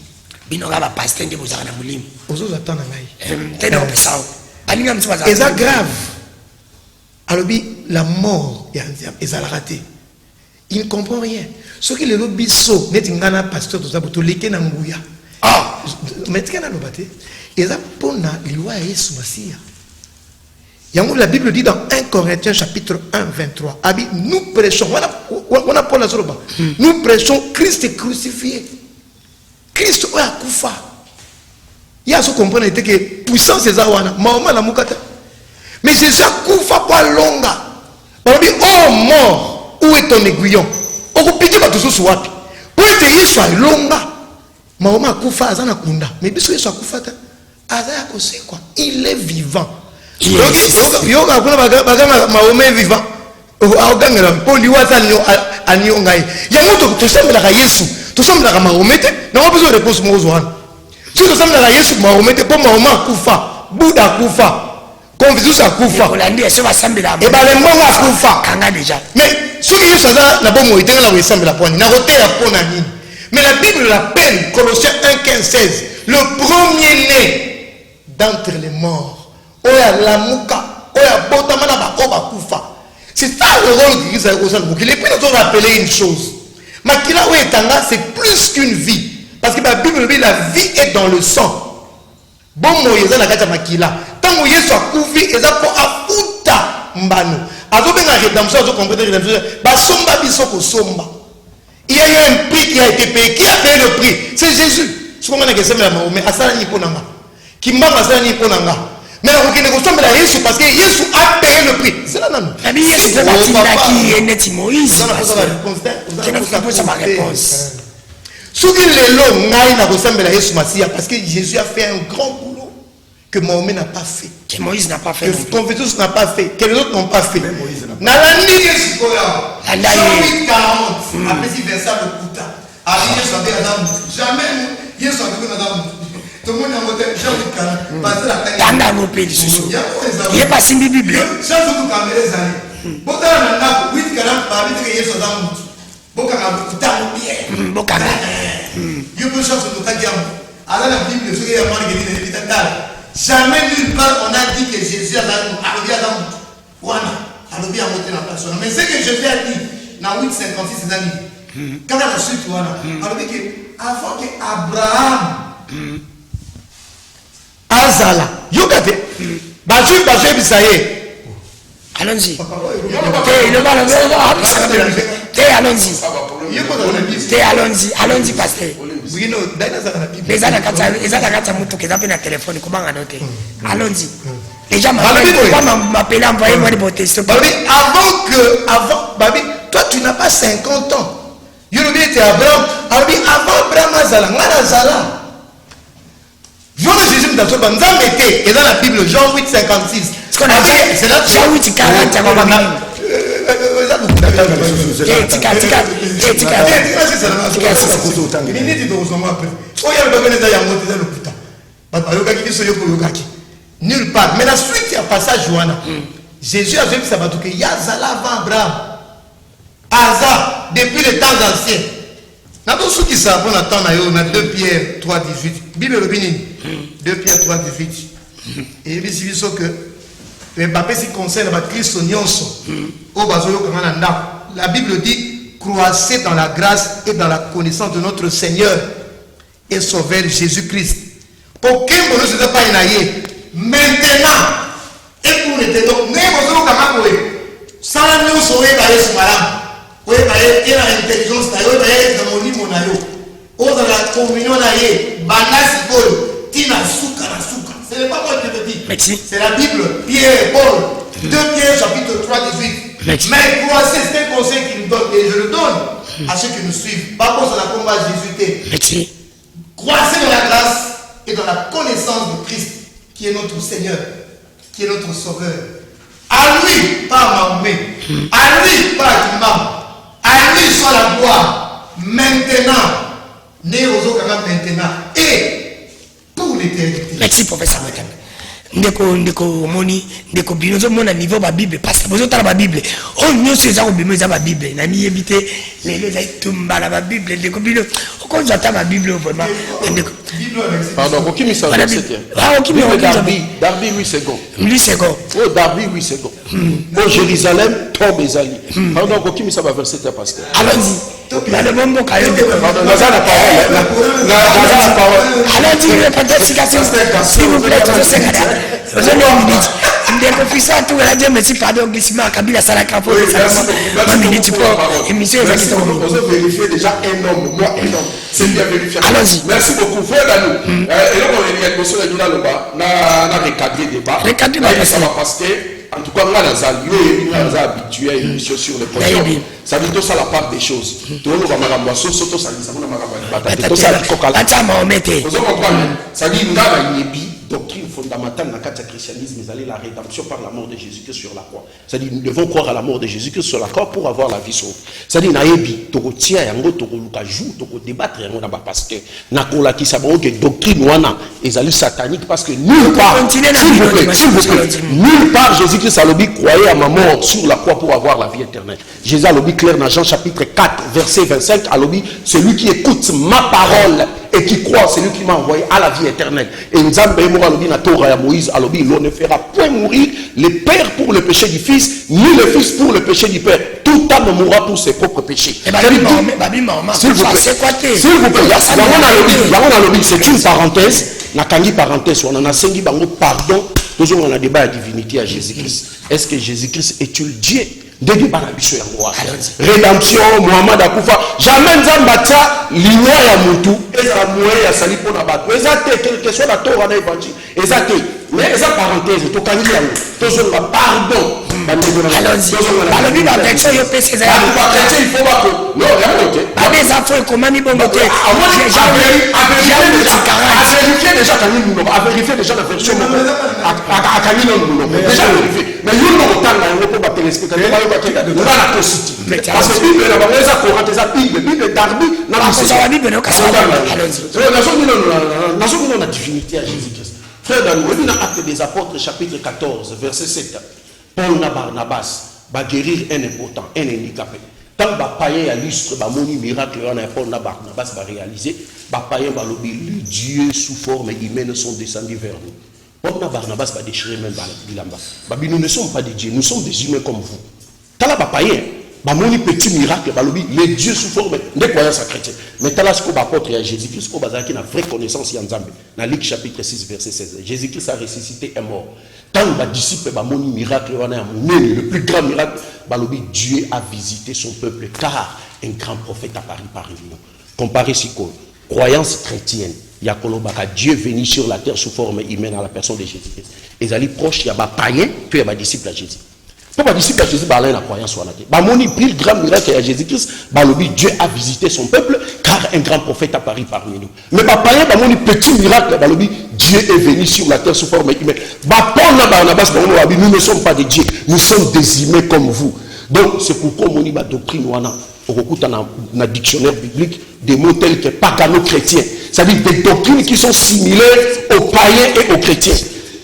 Bino ba pasteur ndebo zala na molimo. Ozo attendre ngai. Tena opesa. Aninga mtwa za. Eza grave. Alors la mort est à la raté. Il ne comprend rien. Ce qui est le biso, n'est pas pasteur tout ça pour tout l'été n'angouya. Mais tu as noté. Et ça pour na liwa Yesu Masia. Yango la Bible dit dans 1 Corinthiens chapitre 1 23. Abi nous prêchons. On a Paul Azoroba. Nous prêchons Christ crucifié. Christ a kufa. Il y a ce comprendre que puissance est zawana. Maoma la mukata. Mais Jésus a kufa kwa longa. On dit oh mort. Où est ton aiguillon? On peut pitié pas tout ça. Où est Yesu longa? Maoma kufa azana kunda. Mais biso Yesu kufa ta. Azaya kose quoi? Il est vivant. Yo ka kuna bagama Maoma est vivant. Aogangela po liwata anyo ngai. Ya moto to sembla ka Yesu. To sembla ka Maoma te. Na wa besoin de réponse mo zoana. Si to sembla ka Yesu Maoma te po Maoma kufa. Buddha kufa. Confucius a kufa. Olandi ese va sambela. Et ba le mbonga kufa. Kanga déjà. Mais ce qui est ça la bonne moïté là où il semble la poigne. Na roté la poigne. Mais la Bible l'appelle Colossiens 1:15-16 le premier-né d'entre les morts. Oya la muka, oya botamana ba oba kufa. C'est ça le rôle que Christ a au sein de Makila. Et puis nous avons rappelé une chose. Makila ou Etanga, c'est plus qu'une vie. Parce que la Bible dit la vie est dans le sang. Bon, Moïse, la gata Makila. Tant que Moïse soit couvé, il a pour afuta mbano. Avant de la rédemption, vous comprenez la rédemption. Basomba bisoko somba. Il y a eu un prix qui a été payé. Qui a payé le prix? C'est Jésus. Ce qu'on a dit, c'est la mais Asala ni ponanga. Qui m'a Asala ni ponanga. Mais on ne consomme la Jésus parce que Jésus a payé le prix. C'est là non. La Bible c'est la qui est net Moïse. Vous avez la réponse. Ce qui est long, n'a pas ressemblé à Jésus parce que Jésus a fait un grand boulot que Mahomet n'a pas fait. Que Moïse n'a pas fait. Que Confucius n'a pas fait. Que les autres n'ont pas fait. N'a la nuit Jésus Jean 8, 40. Après si verset le Kouta. Jamais Jésus a vu madame. Tout le monde a voté Jean 8, 40. Parce que la peine. Tanda mon pays sous. Il est pas signé Bible. Jean tout caméra les années. Bota na 8, 40 parmi que Jésus a dans Boka Kouta bien. Boka. Il peut changer de ta gamme. Alors la Bible, ce qui est marqué dans jamais nulle part on a dit que Jésus a arrivé à Adam. Voilà. Alors bien monté la personne. Mais ce que Jésus a dit dans 8, 56 années. Quand on a su voilà. Alors que avant que Abraham Azala, Yogate, Bajou Bisaye. Allons-y. Allons-y, pasteur. Les allons-y. Les gens m'appellent, envoyez-moi des beaux textos. Avant, toi tu n'as pas 50 ans. Yorubi était Abraham. Avant Abraham Azala. Jésus dans et dans la Bible, Jean 8, 56. C'est là Jean 8, 40. Nulle part. Mais la suite, il y a passage Johanna. Jésus a dit que Yazala avant Abraham. Asa, depuis les temps anciens. Dans tout ce qui savent, on attend dans 2 Pierre 3, 18. Bible le Bénin. 2 Pierre 3, 18. Et il dit que le pape s'y concerne à Christ la Bible dit croissez dans la grâce et dans la connaissance de notre Seigneur et Sauveur Jésus-Christ. Aucun ne se pas inaillé. Maintenant, et pour les ténors, nous avons sans la nous sauver par les sous-marins. Oui, il y a l'intelligence, il y a dans la communion, ce n'est pas moi qui te dis. C'est la Bible, Pierre et Paul. 2 Pierre chapitre 3, 18. Mais croissez, c'est un conseil qu'il nous donne. Et je le donne à ceux qui nous suivent. Pas pour la combat Jésus. Croissez dans la grâce et dans la connaissance de Christ, qui est notre Seigneur, qui est notre Sauveur. À lui, pas Mahomet. À lui, pas Imam. À lui soit la gloire. Maintenant. Né aux autres maintenant. Et pour l'éternité. Merci, professeur Matang. Ndeko moni ndeko binozo mona niveau ba Bible parce que bozo tala ba Bible on nyonso eza ko bimoza ba Bible na ni yebite lelo za tumba la ba Bible ndeko bino ko nzata ba Bible vraiment ndeko pardon ko kimi sa verset kimi Darby 8 secondes 8 secondes oh Darby 8 secondes oh Jérusalem tombe ezali pardon ko kimi sa ba verset pasteur allons-y la le bombo kayo pardon la parole allons-y le fantastique s'il vous plaît tout ce que ndeko fisa tu la Dieu merci pardon glissement Kabila Salaka pour ma minute pour émission exactement on peut vérifier déjà un homme moi un homme c'est bien vérifié allons-y merci beaucoup frère Danou et là on est émotion de là bas na recadrer débat ça va passer en tout cas là dans un habitué à une émission sur le podium ça dit tout ça la part des choses tout le monde va m'amboisser surtout ça dit ça va m'amboisser tout ça coca ça dit ngala nyebi doctrine fondamentale dans le christianisme, mais aller la rédemption par la mort de Jésus-Christ sur la croix. C'est-à-dire, nous devons croire à la mort de Jésus-Christ sur la croix pour avoir la vie sauve. C'est-à-dire, naebi, toko tia yango, toko luka jou, toko débattre yango na ba pasteur. Nakola ki sabo que doctrine wana ezali satanique parce que nulle part, s'il vous plaît, nulle part Jésus-Christ a lobby croyez à ma mort sur la croix pour avoir la vie éternelle. Jésus a lobby clair dans Jean chapitre 4 verset 25 a lobby celui qui écoute ma parole et qui croit, c'est lui qui m'a envoyé à la vie éternelle. Et nous avons Torah à Moïse, alors l'on ne fera point mourir le père pour le péché du fils, ni le fils pour le péché du père. Tout homme mourra pour ses propres péchés. S'il vous plaît, c'est une parenthèse. Nakangi parenthèse, on en a cinq pardon. Toujours on a débat à la divinité à Jésus-Christ. Est-ce que Jésus-Christ est-il Dieu? Rédemption, Mohamed Akoufa. Jamais Nzambata, l'ignoire ya Moutou, et la moelle ya Sali pour Nabato. Et ça, quelle que soit la Torah dans l'évangile. Et ça, mais ça, parenthèse, tout quand il y a toujours pardon. Allons-y. Alors, il va avec ça, il peut se faire. Il faut pas que. Non, il y a un côté. Avec ça, il faut comment il bon côté. Vérifier déjà à vérifier déjà la version. À Camille, déjà vérifier. Mais nous, nous, on peut pas téléspectateur. On a la constitution. Parce que Bible, la Bible, ça Coran, ça Bible, Bible, Darby, n'a pas ça. Bible, n'a pas ça. Allons-y. La divinité à Jésus-Christ. Frère Danou, on a Actes des Apôtres, chapitre 14, verset 7. Paul na Barnabas va guérir un important, un handicapé. Tant que païen illustre, moni miracle, Paul na Barnabas va réaliser, païen va lobby, les dieux sous forme humaine sont descendus vers nous. Paul na Barnabas va déchirer même Bilamba. Nous ne sommes pas des dieux, nous sommes des humains comme vous. Tant que païen, moni petit miracle, les dieux sous forme de croyance chrétienne. Mais tant que l'apôtre à Jésus-Christ, qui a une vraie connaissance en Zambie. Dans Luc chapitre 6, verset 16, Jésus-Christ a ressuscité et mort. Tant que les disciples ont un miracle, le plus grand miracle, Dieu a visité son peuple car un grand prophète a apparu parmi nous. Comparé à croyance chrétienne, Dieu venu sur la terre sous forme humaine à la personne de Jésus-Christ. Et ils sont proches, il y a des païens, puis il y a des disciples à Jésus. Pourquoi les disciples à Jésus ont la croyance sur la terre? Moni pris le grand miracle à Jésus-Christ, Dieu a visité son peuple car un grand prophète a apparu parmi nous. Mais les païens, Moni petit miracle, Dieu est venu sur la terre sous forme humaine. Nous ne sommes pas des dieux, nous sommes des humains comme vous. Donc c'est pourquoi on dit la doctrine on recoute dans le dictionnaire biblique des mots tels que pagano-chrétiens. C'est-à-dire des doctrines qui sont similaires aux païens et aux chrétiens.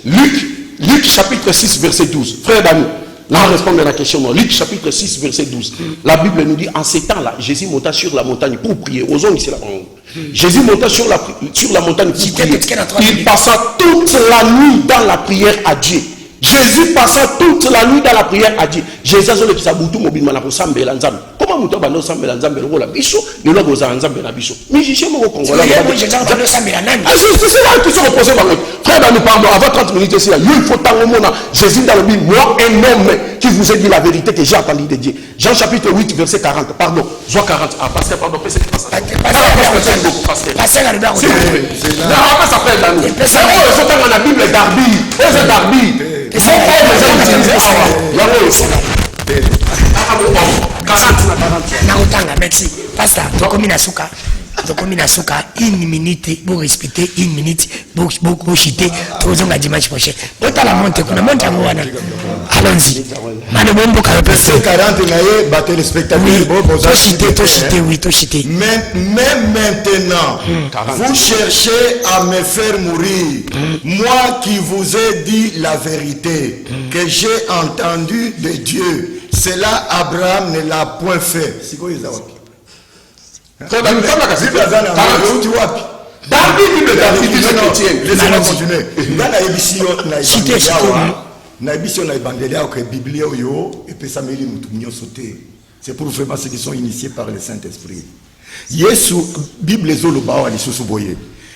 Luc chapitre 6 verset 12. Frère d'amour, là on répond à la question. Luc chapitre 6 verset 12. La Bible nous dit en ces temps-là, Jésus monta sur la montagne pour prier. Osons ici là. Jésus monta sur la montagne pour prier. Il passa toute la nuit dans la prière à Dieu. Jésus passa toute la nuit dans la prière à Dieu. Jésus a dit que ça boutou mobile manako sambe la nzambe. Comment moutou bando sambe la nzambe le la biso, le logo za nzambe la biso. Mais j'ai mon congolais. C'est là qui se repose par l'autre. Frère, nous parlons avant 30 minutes ici là. Il faut tant au monde Jésus dans le Bible, moi un homme qui vous a dit la vérité que j'ai entendu de Dieu. Jean chapitre 8 verset 40. Pardon, Jean 40. Ah pasteur pardon, c'est passage. Pasteur la Bible. Non, pas ça frère Danou. C'est quoi le temps dans la Bible Darby. C'est Darby. Merci. Pasteur, Tokomi Nasuka, une minute, vous respectez, une minute, vous chiter, tous les dimanche prochain. Allons-y. Verset 40, les spectateurs, oui, chiter. Même maintenant, vous cherchez à me faire mourir. Moi qui vous ai dit la vérité, que j'ai entendu de Dieu. Cela, Abraham ne l'a point fait. C'est quoi les awapi? C'est pour faire ceux qui sont initiés par le Saint-Esprit.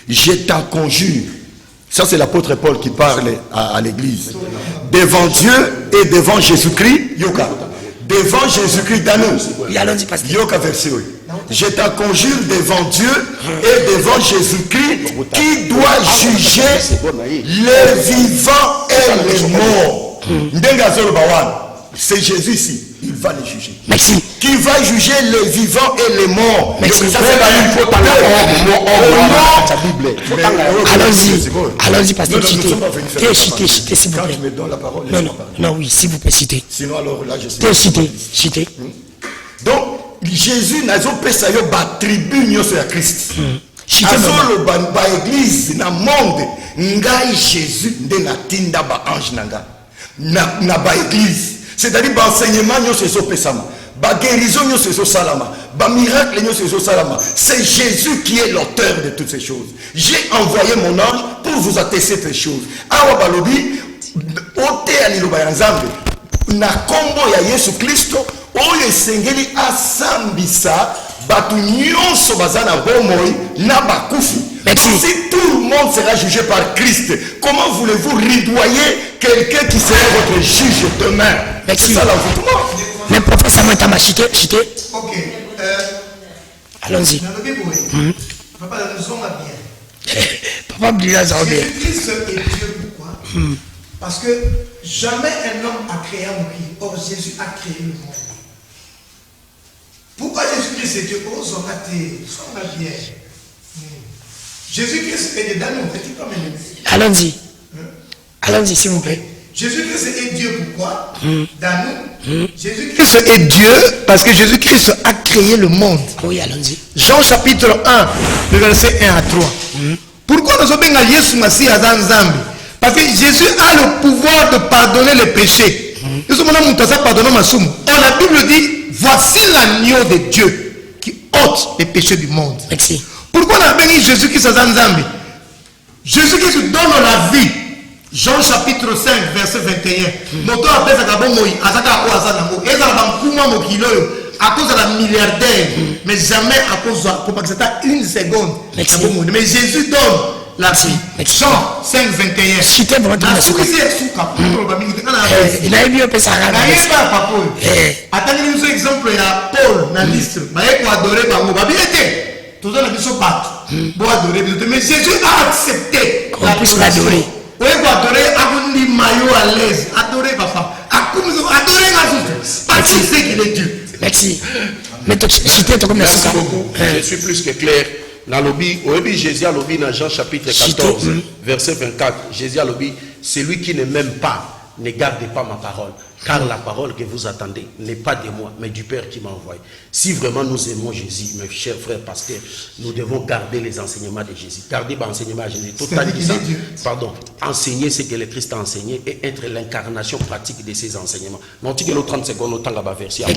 Je t'en conjure. Ça c'est l'apôtre Paul qui parle à l'église. Devant Dieu et devant Jésus-Christ, devant Jésus-Christ dans nous. Verset. Je t'en conjure devant Dieu et devant Jésus-Christ qui doit juger les vivants et les morts. C'est Jésus ici, il va les juger. Merci. Qui va juger les vivants et les morts. Merci. Allons-y, pasteur, citez, s'il vous plaît. Non, oui, s'il vous plaît, citez. Sinon, alors là, je sais. Citez. Donc, Jésus n'a pas sa tribu sur Christ. Azolo ba église na monde ngai Jésus nde na tinda ba ange nanga na ba église, c'est-à-dire ba enseignement nyo seso pesama, ba guérison nyo seso salama, miracle, c'est Jésus qui est l'auteur de toutes ces choses. J'ai envoyé mon ange pour vous attester ces choses. Awa balobi, ote aliloba yanzambe, na kombo ya Yesu Kristo, oyo esengeli asambisa, batu nyonso bazana bomoi, na bakufi. Si tout le monde sera jugé par Christ, comment voulez-vous ridoyer quelqu'un qui sera votre juge demain? C'est ça l'envoûtement. Le professeur Montama chité. Ok. Allons-y. Papa, nous sommes bien. Papa me dit là, ça va bien. Jésus-Christ est Dieu, pourquoi? Parce que jamais un homme a créé un pays. Or, Jésus a créé le monde. Pourquoi Jésus-Christ est Dieu? Oh, son bien. Jésus-Christ est dedans nous, petit comme un. Allons-y. Allons-y, s'il vous plaît. Jésus-Christ est Dieu, pourquoi? Dans nous. Jésus-Christ est Dieu parce que Jésus-Christ a créé le monde. Oui, allons-y. Jean chapitre 1, le verset 1 à 3. Pourquoi nous sommes à Jésus Massi à Zanzambi? Parce que Jésus a le pouvoir de pardonner les péchés. Nous sommes là, la Bible dit, voici l'agneau de Dieu qui ôte les péchés du monde. Merci. Pourquoi on a béni Jésus-Christ à Zanzambi? Jésus-Christ donne la vie. Jean chapitre 5, verset 21. Moto appelle ça Kabomoi, Azaka Oazanamo. Et ça va me couper à cause de la milliardaire, mais jamais à cause de une seconde. Mais Jésus donne la vie. Jean 5, 21. Cité pour toi. Il a eu un peu ça. Attendez un exemple, il y a Paul dans l'histoire. Il faut adorer Bango. Tout ça, mais Jésus a accepté qu'on puisse l'adorer. Oui, adorer Agundi Mayo à l'aise. Adorer papa. Adorer Azout. Parce qu'il sait qu'il est Dieu. Merci. Mais merci beaucoup. Je suis plus que clair. Dans lobby, Jésus a lobby dans Jean chapitre 14, verset 24. Jésus a lobby, celui qui ne m'aime pas, ne gardez pas ma parole. Car la parole que vous attendez n'est pas de moi, mais du Père qui m'a envoyé. Si vraiment nous aimons Jésus, mes chers frères pasteurs, nous devons garder les enseignements de Jésus. Garder l'enseignement de Jésus. Pardon. Enseigner ce que le Christ a enseigné et être l'incarnation pratique de ces enseignements. Non, tu as 30 secondes, autant la version à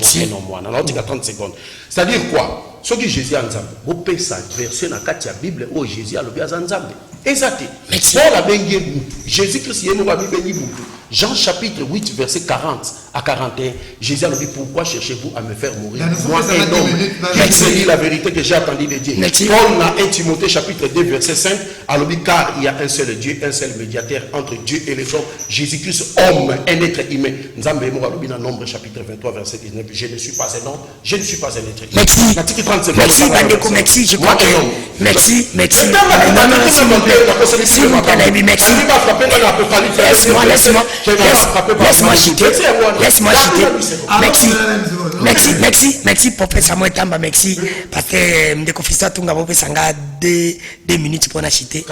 moi. Non, tu as 30 secondes. C'est-à-dire quoi? Ce que Jésus a enseigné, vous pouvez ça version dans la Bible où Jésus a le bien enseigné. Exactement. Paul a béni Jésus-Christ est mort béni beaucoup. Jean chapitre 8 verset 40 à 41. Jésus a dit pourquoi cherchez-vous à me faire mourir? Moi un homme qui dit la vérité que j'ai entendu de Dieu. Paul a 1 Timothée chapitre 2 verset 5 a dit car il y a un seul Dieu, un seul médiateur entre Dieu et les hommes, Jésus-Christ homme, un être humain. Nzambe mo alobi dans Nombre chapitre 23 verset 19. Je ne suis pas un homme, je ne suis pas un être humain. Merci Bandeko, merci, je crois que merci. Non, s'il vous plaît. S'il vous plaît, merci. Laisse-moi chiter. Merci, professeur Moetamba, merci. Parce que Mdekofista Tunga Bope Sanga 2 minutes pour la chiter.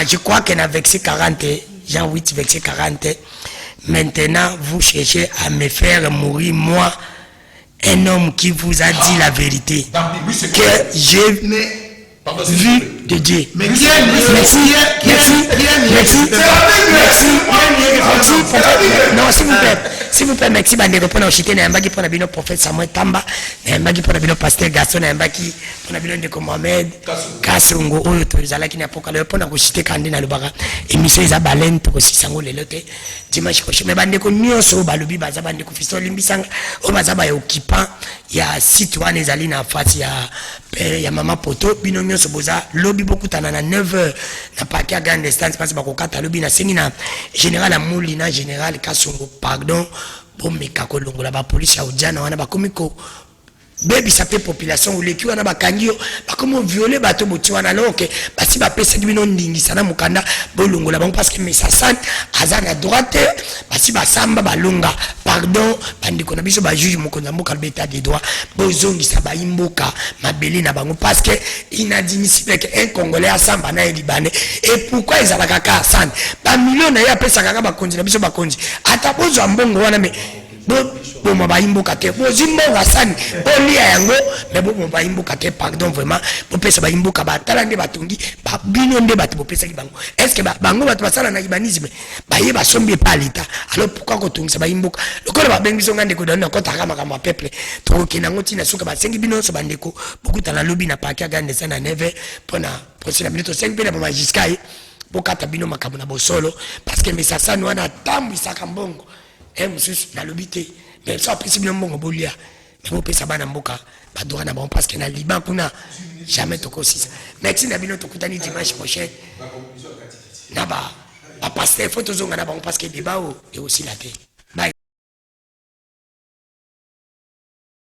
Je crois qu'il y a verset 40, Jean 8, verset 40. Maintenant, vous cherchez à me faire mourir, moi, un homme qui vous a dit la vérité. Que j'ai vu de Dieu. Merci. Non, s'il vous plaît, merci. Je vais répondre au chité. Je vais répondre au prophète Samuel Tamba. Je vais répondre au pasteur Gaston. Je vais répondre au Mohamed Kassongo. Je vais répondre au chité Kandi na Lubara. Émission Isabalène, aussi Sango Lelote. Dimanche prochain. Mais je vais nyonso balobi baza bande ko fisto limbisanga. O baza ba occupant. Il y a citoyen ezali na face ya mama poto bino nyonso boza lobby beaucoup tana na 9h na parquet à grande distance parce que bakokata lobby na sengi na général Amouli na général Kasongo pardon bon meka ko longola ba police ya ujana wana bakomiko baby ça fait population ou l'équipe wana bakangio bakomo violer bato boti wana alors que basi ba pesa bino ndingisa na mukanda bolongola bango parce que Messassane azana à droite basi basamba balonga pardon bandiko na biso ba juge mokonza mboka beta des droits bozongisa ba imboka mabeli na bango parce que inadmissible que un congolais asamba na libanais et pourquoi ils alaka ka asane ba millions na ya pesa kaka bakonzi na biso bakonzi ata bozo mbongo wana mais bon ma baimboka te bozimbo gasani bolia yango mais bon baimboka te pardon vraiment bo pesa baimboka batala nde batongi ba bino nde bato bo pesa ki bango est-ce que bango bato basala na ibanisme baye basombi pa lita alors pourquoi ko tongisa baimboka lokola ba bengi zonga ndeko donna kota kama kama peuple to kinango tina suka basengi bino so bandeko bokuta na lobi na paki agande sana neve pona prochaine minute 5 pena ba jusqu'à bokata bino makambo na bosolo parce que mesasani wana tambu isaka mbongo mususu na lobité mais ça principe no mbongo bolia mais bo pesa bana mboka ba droit na bon parce que na Liban kuna jamais tokosisa merci na bino tokutani dimanche prochain na ba pasteur faut tozonga na bon parce que débat et aussi la paix.